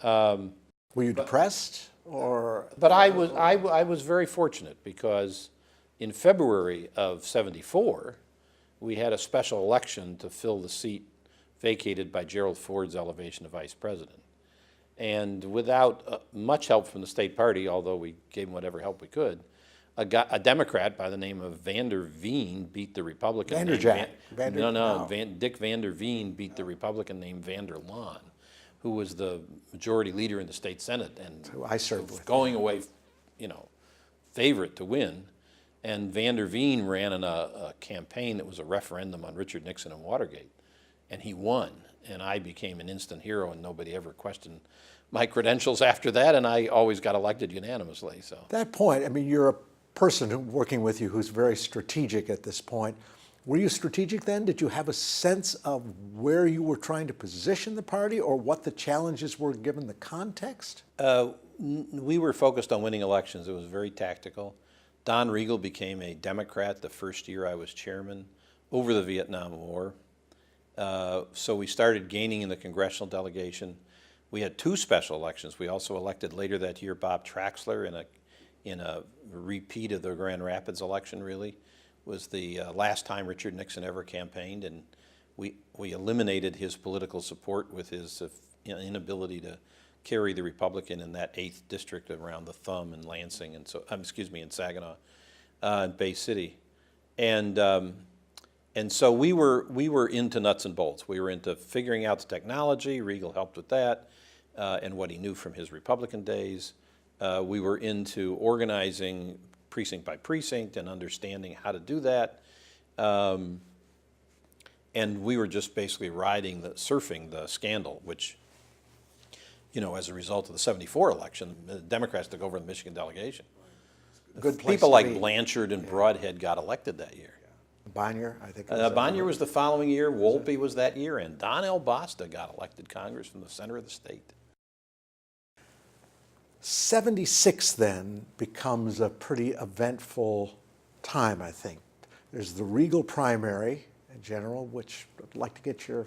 Were you depressed, or? But I was very fortunate because in February of '74, we had a special election to fill the seat vacated by Gerald Ford's elevation to vice president. And without much help from the state party, although we gave him whatever help we could, a Democrat by the name of Vander Veen beat the Republican. Dick Vander Veen beat the Republican named Vander Laan, who was the majority leader in the state Senate and who I served with, going away, favorite to win. And Vander Veen ran in a campaign that was a referendum on Richard Nixon and Watergate, and he won. And I became an instant hero, and nobody ever questioned my credentials after that, and I always got elected unanimously. So at that point, I mean, you're a person working with you who's very strategic at this point. Were you strategic then? Did you have a sense of where you were trying to position the party or what the challenges were given the context? We were focused on winning elections. It was very tactical. Don Regal became a Democrat the first year I was chairman over the Vietnam War. So we started gaining in the congressional delegation. We had 2 special elections. We also elected later that year Bob Traxler in a repeat of the Grand Rapids election, really. It was the last time Richard Nixon ever campaigned, and we eliminated his political support with his inability to carry the Republican in that 8th district around the Thumb and Lansing and in Saginaw and Bay City. And so we were into nuts and bolts. We were into figuring out the technology. Regal helped with that and what he knew from his Republican days. We were into organizing precinct by precinct and understanding how to do that. And we were just basically surfing the scandal, which, as a result of the '74 election, the Democrats took over the Michigan delegation. Good place People to like be. Blanchard and Broadhead got elected that year. Bonnier, I think. Bonnier was the following year, Wolpe was that year, and Don L. Basta got elected Congress from the center of the state. 76 then becomes a pretty eventful time, I think. There's the Regal primary in general, which I'd like to get your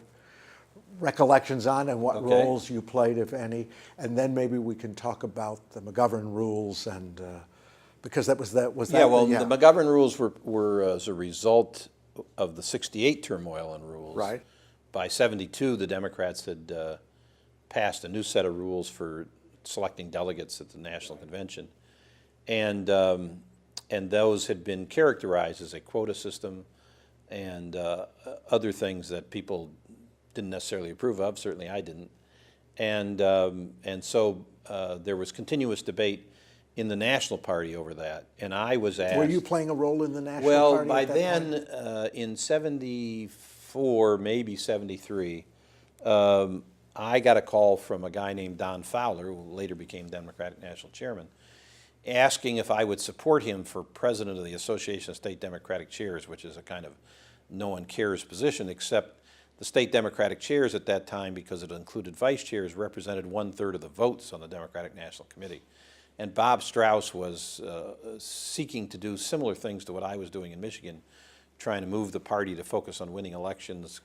recollections on and what roles you played, if any. And then maybe we can talk about the McGovern rules, and because the McGovern rules were as a result of the '68 turmoil and rules. Right. By '72, the Democrats had passed a new set of rules for selecting delegates at the National Convention, and those had been characterized as a quota system and other things that people didn't necessarily approve of. Certainly I didn't, and so there was continuous debate in the National Party over that, and I was asked. Were you playing a role in the National Party? Well, by then, in '74, maybe '73, I got a call from a guy named Don Fowler, who later became Democratic National Chairman, asking if I would support him for president of the Association of State Democratic Chairs, which is a kind of no one cares position, except the state Democratic chairs at that time, because it included vice chairs, represented 1/3 of the votes on the Democratic National Committee. And Bob Strauss was seeking to do similar things to what I was doing in Michigan, trying to move the party to focus on winning elections,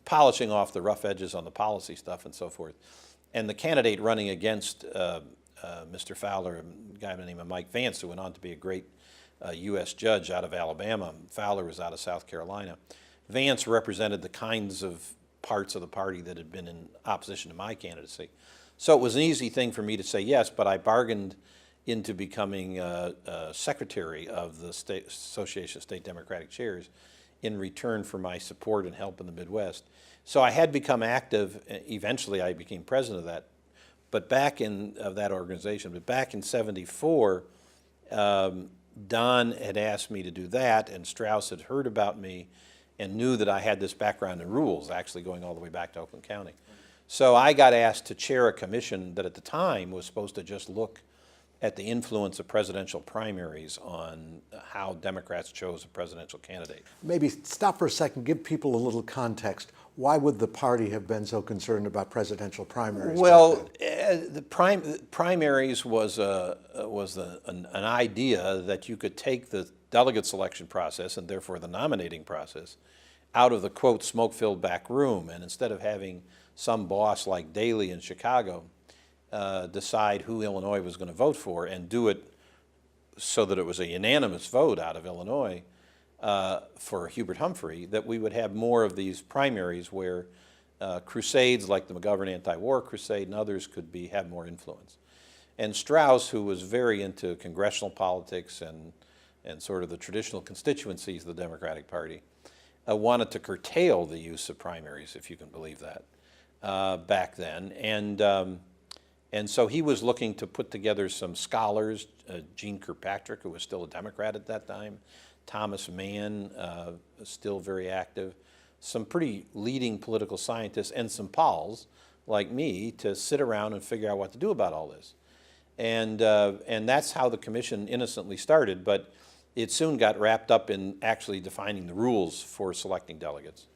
polishing off the rough edges on the policy stuff and so forth. And the candidate running against Mr. Fowler, a guy by the name of Mike Vance, who went on to be a great U.S. judge out of Alabama. Fowler was out of South Carolina. Vance represented the kinds of parts of the party that had been in opposition to my candidacy. So it was an easy thing for me to say yes, but I bargained into becoming secretary of the Association of State Democratic Chairs in return for my support and help in the Midwest. So I had become active. Eventually I became president of that, that organization. But back in '74, Don had asked me to do that, and Strauss had heard about me and knew that I had this background in rules, actually going all the way back to Oakland County. So I got asked to chair a commission that at the time was supposed to just look at the influence of presidential primaries on how Democrats chose a presidential candidate. Maybe stop for a second, give people a little context. Why would the party have been so concerned about presidential primaries? Well, the primaries was an idea that you could take the delegate selection process, and therefore the nominating process, out of the, quote, smoke-filled back room, and instead of having some boss like Daley in Chicago decide who Illinois was going to vote for and do it so that it was a unanimous vote out of Illinois for Hubert Humphrey, that we would have more of these primaries where crusades like the McGovern anti-war crusade and others could have more influence. And Strauss, who was very into congressional politics and sort of the traditional constituencies of the Democratic Party, wanted to curtail the use of primaries, if you can believe that, back then. And so he was looking to put together some scholars, Gene Kirkpatrick, who was still a Democrat at that time, Thomas Mann, still very active, some pretty leading political scientists, and some Pauls like me to sit around and figure out what to do about all this. And that's how the commission innocently started, but it soon got wrapped up in actually defining the rules for selecting delegates.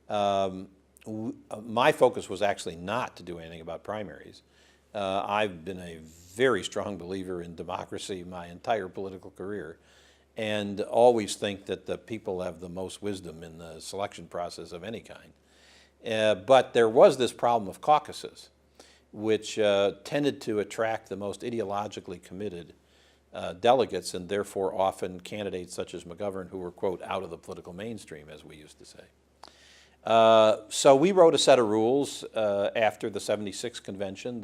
My focus was actually not to do anything about primaries. I've been a very strong believer in democracy my entire political career, and always think that the people have the most wisdom in the selection process of any kind. But there was this problem of caucuses, which tended to attract the most ideologically committed delegates, and therefore often candidates such as McGovern, who were, quote, out of the political mainstream, as we used to say. So we wrote a set of rules after the '76 convention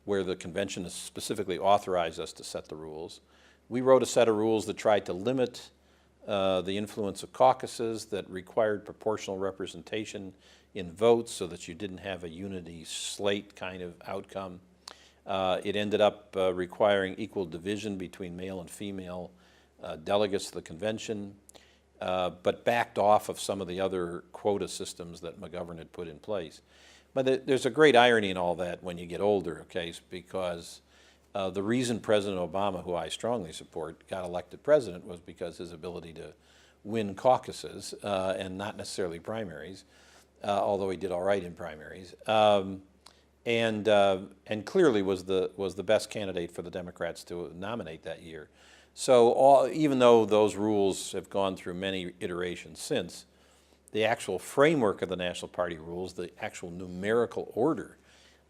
where the convention specifically authorized us to set the rules. We wrote a set of rules that tried to limit the influence of caucuses, that required proportional representation in votes so that you didn't have a unity slate kind of outcome. It ended up requiring equal division between male and female delegates to the convention, but backed off of some of the other quota systems that McGovern had put in place. But there's a great irony in all that when you get older, okay, because the reason President Obama, who I strongly support, got elected president was because his ability to win caucuses and not necessarily primaries, although he did all right in primaries, and clearly was the best candidate for the Democrats to nominate that year. So even though those rules have gone through many iterations since, the actual framework of the National Party rules, the actual numerical order,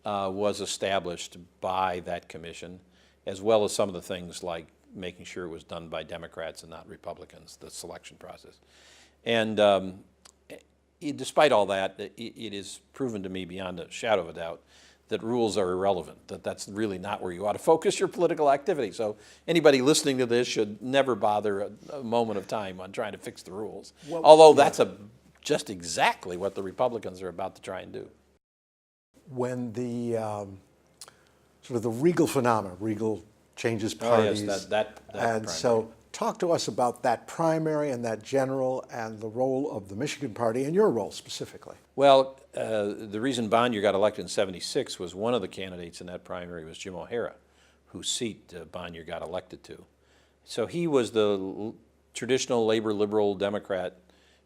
was established by that commission, as well as some of the things like making sure it was done by Democrats and not Republicans, the selection process. And despite all that, it is proven to me beyond a shadow of a doubt that rules are irrelevant, that's really not where you ought to focus your political activity. So anybody listening to this should never bother a moment of time on trying to fix the rules. Well, although that's just exactly what the Republicans are about to try and do. When the sort of the Regal phenomenon, Regal changes parties. Oh, yes, that and primary. So talk to us about that primary and that general and the role of the Michigan Party and your role specifically. Well, the reason Bonnier got elected in '76 was one of the candidates in that primary was Jim O'Hara, whose seat Bonnier got elected to. So he was the traditional labor liberal Democrat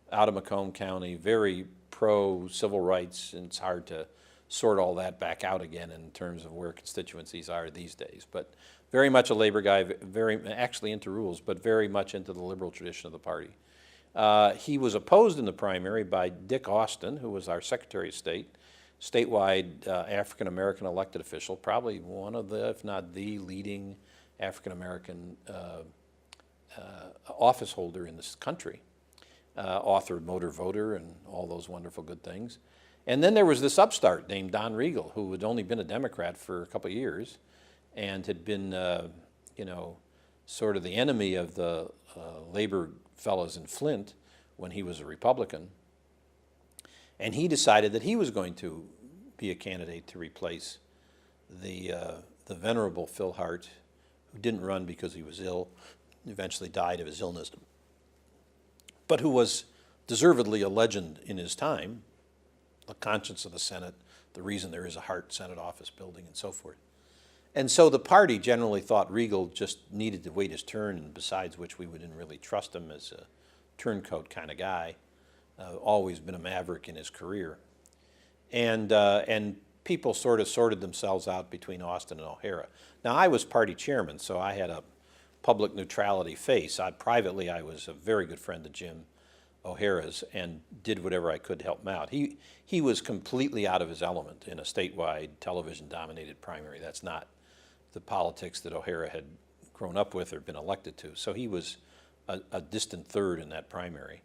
out of Macomb County, very pro-civil rights, and it's hard to sort all that back out again in terms of where constituencies are these days. But very much a labor guy, very actually into rules, but very much into the liberal tradition of the party. He was opposed in the primary by Dick Austin, who was our Secretary of State, statewide African-American elected official, probably one of the, if not the leading African-American office holder in this country. Authored Motor Voter and all those wonderful good things. And then there was this upstart named Don Regal, who had only been a Democrat for a couple of years and had been, sort of the enemy of the labor fellows in Flint when he was a Republican. And he decided that he was going to be a candidate to replace the venerable Phil Hart, who didn't run because he was ill, eventually died of his illness, but who was deservedly a legend in his time, the conscience of the Senate, the reason there is a Hart Senate office building, and so forth. And so the party generally thought Regal just needed to wait his turn, and besides which we didn't really trust him as a turncoat kind of guy, always been a maverick in his career. And people sort of sorted themselves out between Austin and O'Hara. Now, I was party chairman, so I had a public neutrality face. Privately, I was a very good friend of Jim O'Hara's and did whatever I could to help him out. He was completely out of his element in a statewide television-dominated primary. That's not the politics that O'Hara had grown up with or been elected to. So he was a distant third in that primary.